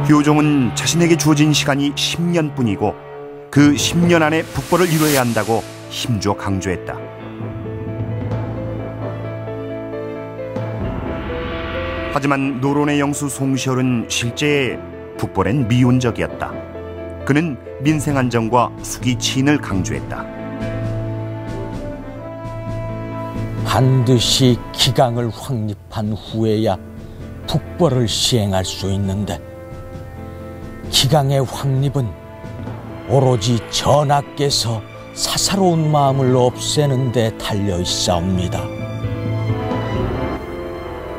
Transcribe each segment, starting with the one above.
효종은 자신에게 주어진 시간이 10년뿐이고 그 10년 안에 북벌을 이뤄야 한다고 힘주어 강조했다. 하지만 노론의 영수 송시열은 실제 북벌엔 미온적이었다. 그는 민생안정과 수기치인을 강조했다. 반드시 기강을 확립한 후에야 북벌을 시행할 수 있는데 기강의 확립은 오로지 전하께서 사사로운 마음을 없애는 데 달려 있사옵니다.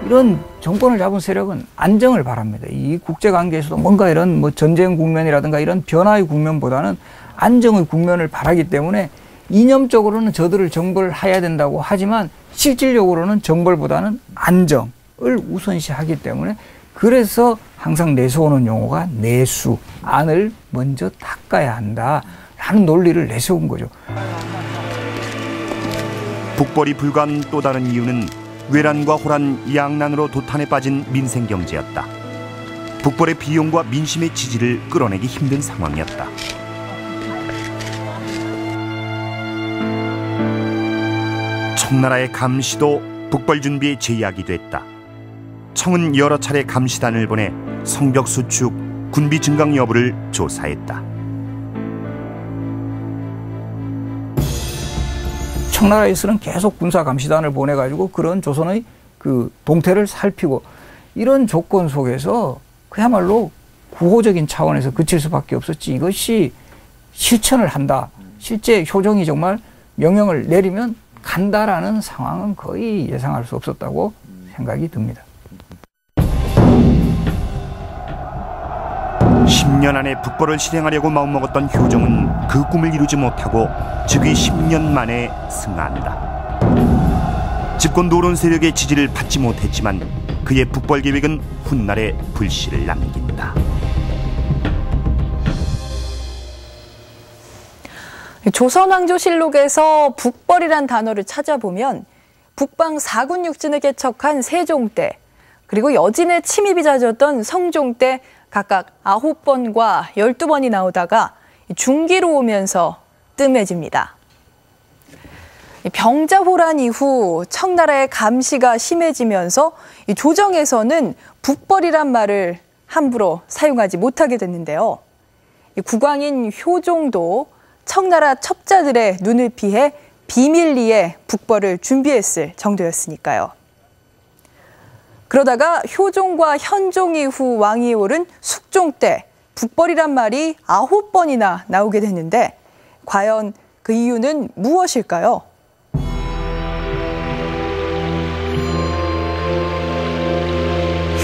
이런 정권을 잡은 세력은 안정을 바랍니다. 이 국제관계에서도 뭔가 이런 전쟁 국면이라든가 이런 변화의 국면보다는 안정의 국면을 바라기 때문에 이념적으로는 저들을 정벌해야 된다고 하지만 실질적으로는 정벌보다는 안정을 우선시하기 때문에 그래서 항상 내세우는 용어가 내수, 안을 먼저 닦아야 한다라는 논리를 내세운 거죠. 북벌이 불가한 또 다른 이유는 외란과 호란, 양난으로 도탄에 빠진 민생경제였다. 북벌의 비용과 민심의 지지를 끌어내기 힘든 상황이었다. 청나라의 감시도 북벌 준비에 제약이 됐다. 청은 여러 차례 감시단을 보내 성벽 수축, 군비 증강 여부를 조사했다. 청나라에서는 계속 군사 감시단을 보내가지고 그런 조선의 그 동태를 살피고 이런 조건 속에서 그야말로 구호적인 차원에서 그칠 수밖에 없었지. 이것이 실천을 한다. 실제 효종이 정말 명령을 내리면 간다라는 상황은 거의 예상할 수 없었다고 생각이 듭니다. 10년 안에 북벌을 실행하려고 마음먹었던 효종은 그 꿈을 이루지 못하고 즉위 10년 만에 승하한다. 집권 노론 세력의 지지를 받지 못했지만 그의 북벌 계획은 훗날에 불씨를 남긴다. 조선왕조실록에서 북벌이란 단어를 찾아보면 북방 4군 육진을 개척한 세종 때 그리고 여진의 침입이 잦았던 성종 때 각각 9번과 12번이 나오다가 중기로 오면서 뜸해집니다. 병자호란 이후 청나라의 감시가 심해지면서 조정에서는 북벌이란 말을 함부로 사용하지 못하게 됐는데요. 국왕인 효종도 청나라 첩자들의 눈을 피해 비밀리에 북벌을 준비했을 정도였으니까요. 그러다가 효종과 현종 이후 왕위에 오른 숙종 때 북벌이란 말이 9번이나 나오게 됐는데 과연 그 이유는 무엇일까요?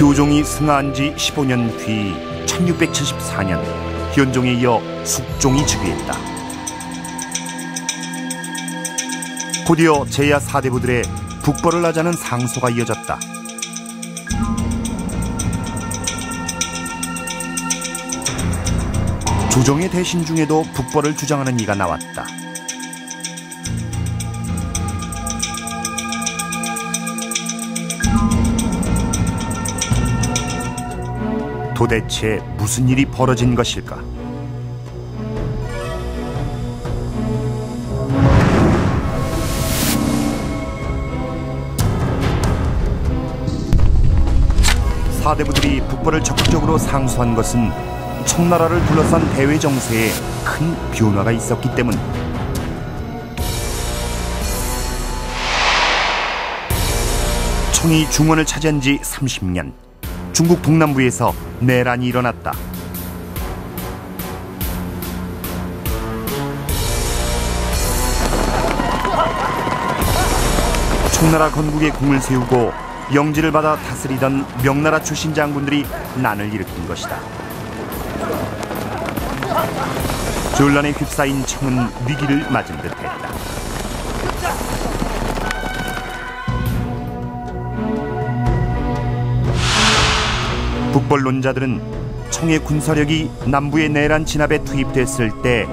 효종이 승하한 지 15년 뒤 1674년 현종에 이어 숙종이 즉위했다. 곧이어 제야 4대부들의 북벌을 하자는 상소가 이어졌다. 조정의 대신 중에도 북벌을 주장하는 이가 나왔다. 도대체 무슨 일이 벌어진 것일까? 사대부들이 북벌을 적극적으로 상소한 것은 청나라를 둘러싼 대외 정세에 큰 변화가 있었기 때문. 청이 중원을 차지한 지 30년, 중국 동남부에서 내란이 일어났다. 청나라 건국에 공을 세우고 영지를 받아 다스리던 명나라 출신 장군들이 난을 일으킨 것이다. 전란에 휩싸인 청은 위기를 맞은 듯했다. 북벌론자들은 청의 군사력이 남부의 내란 진압에 투입됐을 때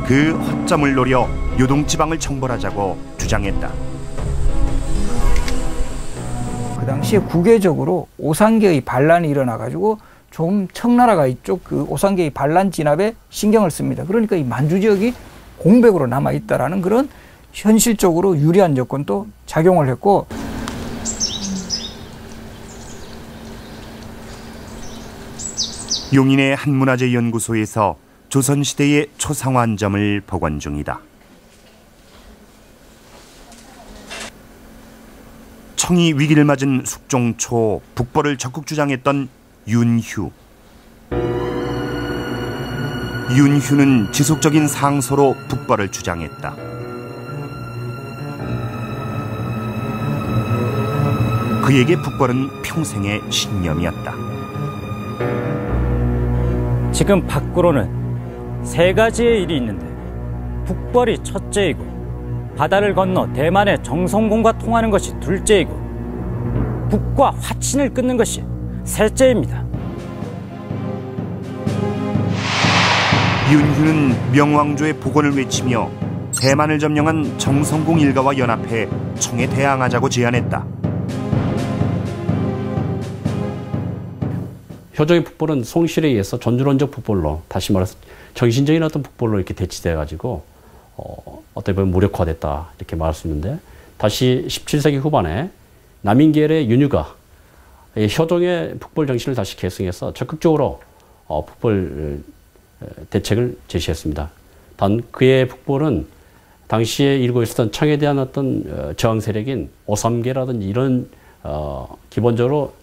그 허점을 노려 요동지방을 청벌하자고 주장했다. 그 당시에 국외적으로 오상계의 반란이 일어나가지고 좀 청나라가 이쪽 그 오산계의 반란 진압에 신경을 씁니다. 그러니까 이 만주 지역이 공백으로 남아 있다라는 그런 현실적으로 유리한 여건도 작용을 했고, 용인의 한문화재연구소에서 조선시대의 초상화한점을 복원 중이다. 청이 위기를 맞은 숙종 초 북벌을 적극 주장했던 윤휴. 윤휴는 지속적인 상소로 북벌을 주장했다. 그에게 북벌은 평생의 신념이었다. 지금 밖으로는 세 가지의 일이 있는데 북벌이 첫째이고 바다를 건너 대만의 정성공과 통하는 것이 둘째이고 북과 화친을 끊는 것이 셋째입니다. 윤휴는 명왕조의 복원을 외치며 대만을 점령한 정성공 일가와 연합해 청에 대항하자고 제안했다. 효종의 북벌은 송실에 의해서 전주론적 북벌로, 다시 말해서 정신적인 어떤 북벌로 이렇게 대치돼가지고 어떻게 보면 무력화됐다 이렇게 말할 수 있는데, 다시 17세기 후반에 남인계열의 윤휴가 효종의 북벌 정신을 다시 계승해서 적극적으로 북벌 대책을 제시했습니다. 단 그의 북벌은 당시에 일고 있었던 청에 대한 어떤 저항 세력인 오삼계라든지 이런 기본적으로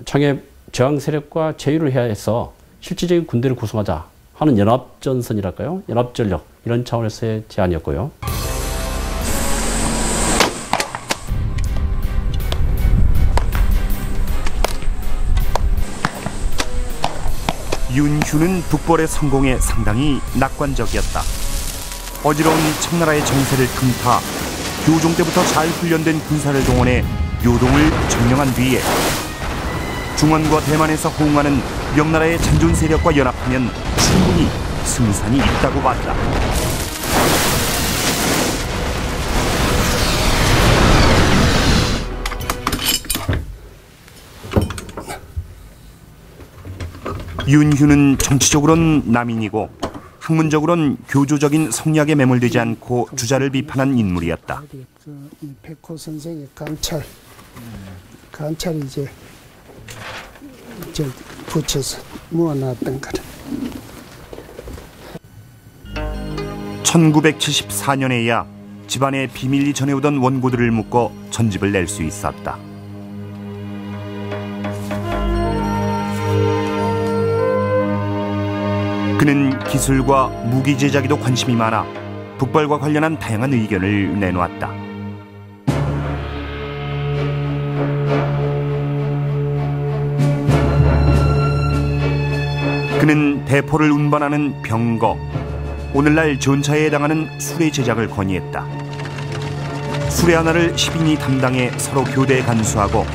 청의 저항 세력과 제휴를 해야 해서 실질적인 군대를 구성하자 하는 연합전선이랄까요? 연합전력 이런 차원에서의 제안이었고요. 윤휴는 북벌의 성공에 상당히 낙관적이었다. 어지러운 청나라의 정세를 틈타 교종 때부터 잘 훈련된 군사를 동원해 요동을 점령한 뒤에 중원과 대만에서 호응하는 명나라의 잔존 세력과 연합하면 충분히 승산이 있다고 봤다. 윤휴는 정치적으로는 남인이고 학문적으로는 교조적인 성리학에 매몰되지 않고 주자를 비판한 인물이었다. 백호 선생의 관찰이 이제 붙여서 모아놨던 거를. 1974년에야 집안에 비밀리 전해오던 원고들을 묶어 전집을 낼 수 있었다. 그는 기술과 무기 제작에도 관심이 많아 북벌과 관련한 다양한 의견을 내놓았다. 그는 대포를 운반하는 병거, 오늘날 전차에 해당하는 수레 제작을 건의했다. 수레 하나를 10인이 담당해 서로 교대에 간수하고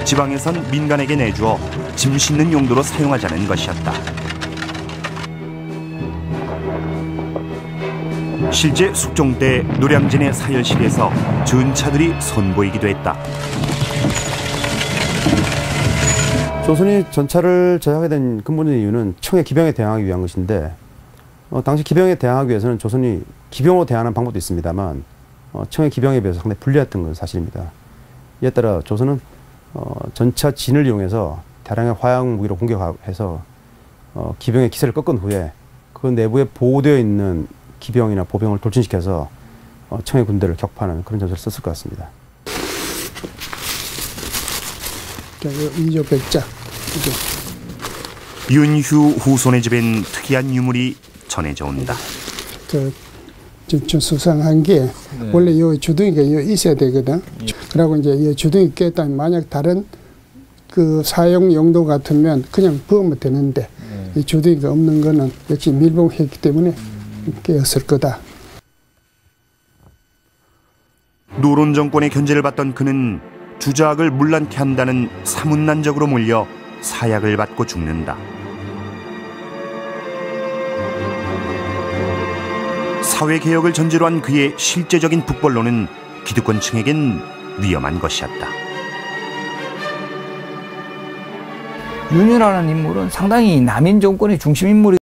지방에선 민간에게 내주어 짐 싣는 용도로 사용하자는 것이었다. 실제 숙종 때 노량진의 사열실에서 전차들이 선보이기도 했다. 조선이 전차를 제작하게 된 근본적인 이유는 청의 기병에 대항하기 위한 것인데, 당시 기병에 대항하기 위해서는 조선이 기병으로 대항하는 방법도 있습니다만 청의 기병에 비해서 상당히 불리했던 건 사실입니다. 이에 따라 조선은 전차 진을 이용해서 대량의 화약 무기로 공격해서 기병의 기세를 꺾은 후에 그 내부에 보호되어 있는 기병이나 보병을 돌진시켜서 청의 군대를 격파하는 그런 전술을 썼을 것 같습니다. 이조백자. 윤휴 후손의 집엔 특이한 유물이 전해져 온다. 수상한 게 원래 이 주둥이가 있어야 되거든. 그리고 이제 이 주둥이 깼다면 만약 다른 그 사용 용도 같으면 그냥 부으면 되는데 이 주둥이가 없는 거는 역시 밀봉했기 때문에 깨었을 거다. 노론 정권의 견제를 받던 그는 주작을 문란케 한다는 사문난적으로 몰려 사약을 받고 죽는다. 사회개혁을 전제로 한 그의 실제적인 북벌로는 기득권층에겐 위험한 것이었다. 윤이라는 인물은 상당히 남인 정권의 중심 인물이